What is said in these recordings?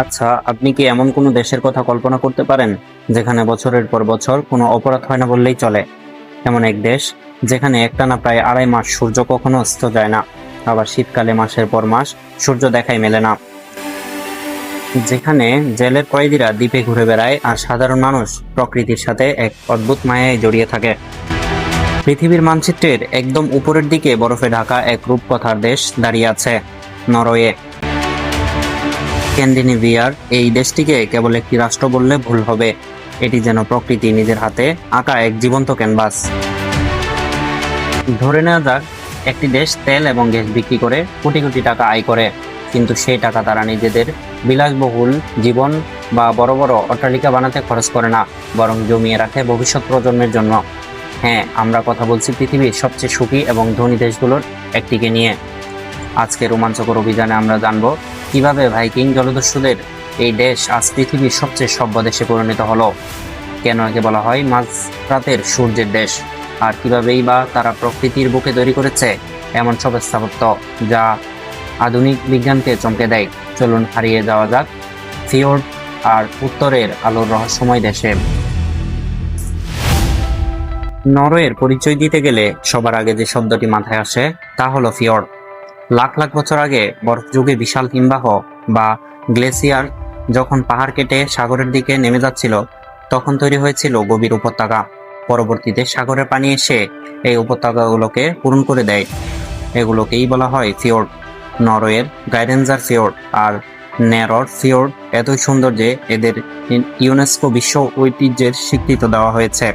আচ্ছা, আপনি কি এমন কোনো দেশের কথা কল্পনা করতে পারেন যেখানে বছরের পর বছর কোনো অপরাধ হয় না বললেই চলে? এমন এক দেশ যেখানে একটানা প্রায় 2.5 মাস সূর্য কখনো অস্ত যায় না, আবার শীতকালে মাসের পর মাস সূর্য দেখাই মেলে না, যেখানে জেলের কয়েদিরা দ্বীপে ঘুরে বেড়ায় আর সাধারণ মানুষ প্রকৃতির সাথে এক অদ্ভুত মায়ায় জড়িয়ে থাকে। পৃথিবীর মানচিত্রের একদম উপরের দিকে বরফে ঢাকা এক রূপকথার দেশ দাঁড়িয়ে আছে, নরওয়ে। স্ক্যান্ডিনেভিয়ার এই দেশটিকে কেবল একটি রাষ্ট্র বললে ভুল হবে। এটি যেন প্রকৃতি নিজের হাতে আঁকা এক জীবন্ত ক্যানভাস। ধরে নেওয়া যাক, একটি দেশ তেল এবং গ্যাস বিক্রি করে কোটি কোটি টাকা আয় করে, কিন্তু সেই টাকা তারা নিজেদের বিলাসবহুল জীবন বা বড় বড় অট্টালিকা বানাতে খরচ করে না, বরং জমিয়ে রাখে ভবিষ্যৎ প্রজন্মের জন্য। হ্যাঁ, আমরা কথা বলছি পৃথিবীর সবচেয়ে সুখী এবং ধনী দেশগুলোর একটিকে নিয়ে। আজকে রোমাঞ্চকর অভিযানে আমরা জানব কিভাবে ভাইকিং জলদস্যুদের এই দেশ আজ পৃথিবীর সবচেয়ে সভ্য দেশে পরিণত হলো, কেন একে বলা হয় মাঝরাতের সূর্যের দেশ, আর কিভাবেই বা তারা প্রকৃতির বুকে তৈরি করেছে এমন সব স্থাপত্য যা আধুনিক বিজ্ঞানকে চমকে দেয়। চলুন হারিয়ে যাওয়া যাক ফিওর্ড আর উত্তরের আলোর রহস্যময় দেশে। নরওয়ের পরিচয় দিতে গেলে সবার আগে যে শব্দটি মাথায় আসে তা হলো ফিওর্ড। লাখ লাখ বছর আগে বরফ যুগে বিশাল হিমবাহ বা গ্লেসিয়ার যখন পাহাড় কেটে সাগরের দিকে নেমে যাচ্ছিল, তখন তৈরি হয়েছিল গভীর উপত্যকা। পরবর্তীতে সাগরের পানি এসে এই উপত্যকাগুলোকে পূরণ করে দেয়। এগুলোকেই বলা হয় ফিওর্ড। নরওয়ের গাইডেনজার ফিওর্ড আর নেরর ফিওর্ড এতই সুন্দর যে এদের ইউনেস্কো বিশ্ব ঐতিহ্যের স্বীকৃতি দেওয়া হয়েছে।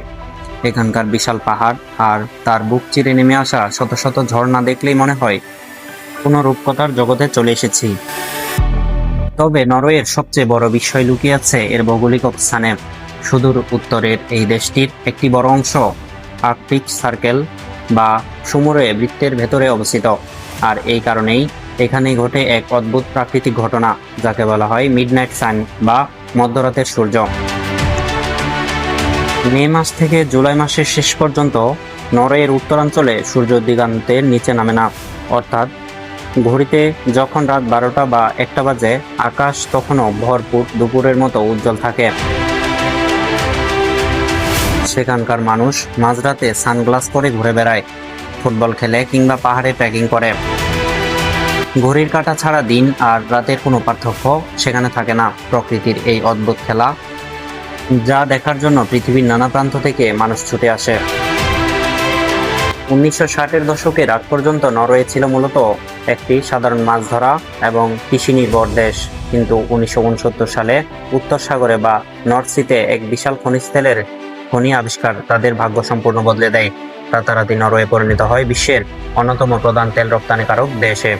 এখানকার বিশাল পাহাড় আর তার বুক চিরে নেমে আসা শত শত ঝর্ণা দেখলেই মনে হয় কোনো রূপকথার জগতে চলে এসেছি। তবে নরওয়ের সবচেয়ে বড় বিষয় লুকিয়ে আছে এর ভৌগোলিক অবস্থানে। সুদূর উত্তরের এই দেশটির একটি বড় অংশ আর্কটিক সার্কেল বা সমুদ্র বৃত্তের ভেতরে অবস্থিত, আর এই কারণেই এখানেই ঘটে এক অদ্ভুত প্রাকৃতিক ঘটনা যাকে বলা হয় মিডনাইট সান বা মধ্যরাতের সূর্য। মে মাস থেকে জুলাই মাসের শেষ পর্যন্ত নরওয়ের উত্তরাঞ্চলে সূর্য দিগন্তের নিচে নামে না, অর্থাৎ ঘড়িতে যখন রাত 12টা বা 1টা বাজে আকাশ তখনও ভরপুর দুপুরের মতো উজ্জ্বল থাকে। সেখানকার মানুষ মাঝরাতে সানগ্লাস পরে ঘুরে বেড়ায়, ফুটবল খেলে কিংবা পাহাড়ে ট্রেকিং করে। ঘড়ির কাঁটা ছাড়া দিন আর রাতের কোনো পার্থক্য সেখানে থাকে না। প্রকৃতির এই অদ্ভুত খেলা যা দেখার জন্য পৃথিবীর নানা প্রান্ত থেকে মানুষ ছুটে আসে। 1960-এর দশকের আগ পর্যন্ত নরওয়ে ছিল মূলত একটি সাধারণ মাছ ধরা এবং কৃষি নির্ভর দেশ, কিন্তু 1969 সালে উত্তর সাগরে বা নর্থ সিতে এক বিশাল খনিজ তেলের খনি আবিষ্কার তাদের ভাগ্য সম্পূর্ণ বদলে দেয়। রাতারাতি নরওয়ে পরিণত হয় বিশ্বের অন্যতম প্রধান তেল রপ্তানিকারক দেশে।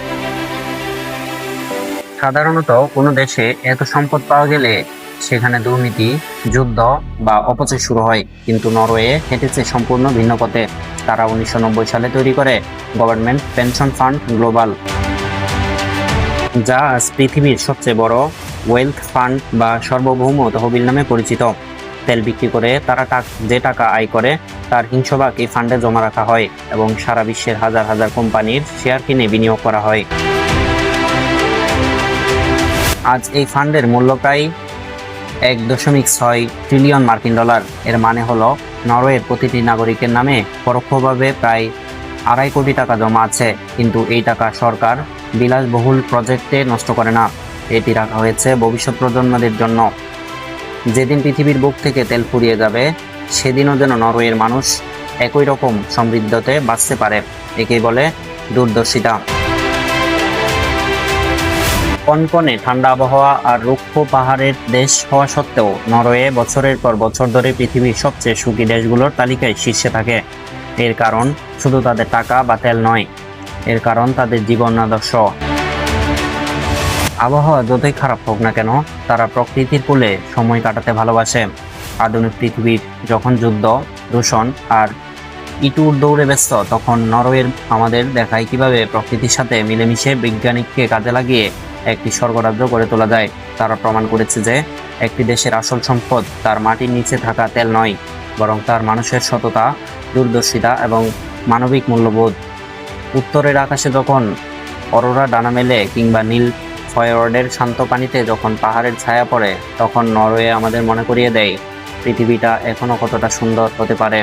সাধারণত কোনো দেশে এত সম্পদ পাওয়া গেলে সেখানে দুর্নীতি, যুদ্ধ বা অপচয় শুরু হয়, কিন্তু নরওয়ে হেঁটেছে সম্পূর্ণ ভিন্ন পথে। তারা 1990 সালে তৈরি করে গভর্নমেন্ট পেনশন ফান্ড গ্লোবাল, যা আজ পৃথিবীর সবচেয়ে বড় ওয়েলথ ফান্ড বা সার্বভৌম তহবিল নামে পরিচিত। তেল বিক্রি করে তারা যে টাকা আয় করে তার হিংসভাগ এই ফান্ডে জমা রাখা হয় এবং সারা বিশ্বের হাজার হাজার কোম্পানির শেয়ার কিনে বিনিয়োগ করা হয়। আজ এই ফান্ডের মূল্য প্রায় 1.6 ট্রিলিয়ন মার্কিন ডলার। এর মানে হলো নরওয়ের প্রতিটি নাগরিকের নামে পরোক্ষভাবে প্রায় 2.5 কোটি টাকা জমা আছে, কিন্তু এই টাকা সরকার বিলাসবহুল প্রজেক্টে নষ্ট করে না। এটি রাখা হয়েছে ভবিষ্যৎ প্রজন্মদের জন্য। যেদিন পৃথিবীর বুক থেকে তেল ফুরিয়ে যাবে সেদিনও যেন নরওয়ের মানুষ একই রকম সমৃদ্ধতে বাঁচতে পারে। একেই বলে দূরদর্শিতা। কনকনে ঠান্ডা আবহাওয়া আর রুক্ষ পাহাড়ের দেশ হওয়া সত্ত্বেও নরওয়ে বছরের পর বছর ধরে পৃথিবীর সবচেয়ে সুখী দেশগুলোর তালিকায় শীর্ষে থাকে। এর কারণ শুধু তাদের টাকা বা তেল নয়, এর কারণ তাদের জীবন আদর্শ। আবহাওয়া যতই খারাপ হোক না কেন, তারা প্রকৃতির কোলে সময় কাটাতে ভালোবাসে। আধুনিক পৃথিবীর যখন যুদ্ধ, দূষণ আর ইটুর দৌড়ে ব্যস্ত, তখন নরওয়ের আমাদের দেখায় কিভাবে প্রকৃতির সাথে মিলেমিশে বিজ্ঞানীকে কাজে লাগিয়ে একটি স্বর্গরাজ্য গড়ে তোলা যায়। তারা প্রমাণ করেছে যে একটি দেশের আসল সম্পদ তার মাটির নিচে থাকা তেল নয়, বরং তার মানুষের সততা, দূরদর্শিতা এবং মানবিক মূল্যবোধ। উত্তরের আকাশে যখন অরোরা ডানা মেলে কিংবা নীল ফয়র্ডের শান্ত পানিতে যখন পাহাড়ের ছায়া পড়ে তখন নরওয়ে আমাদের মনে করিয়ে দেয় পৃথিবীটা এখনো কতটা সুন্দর হতে পারে।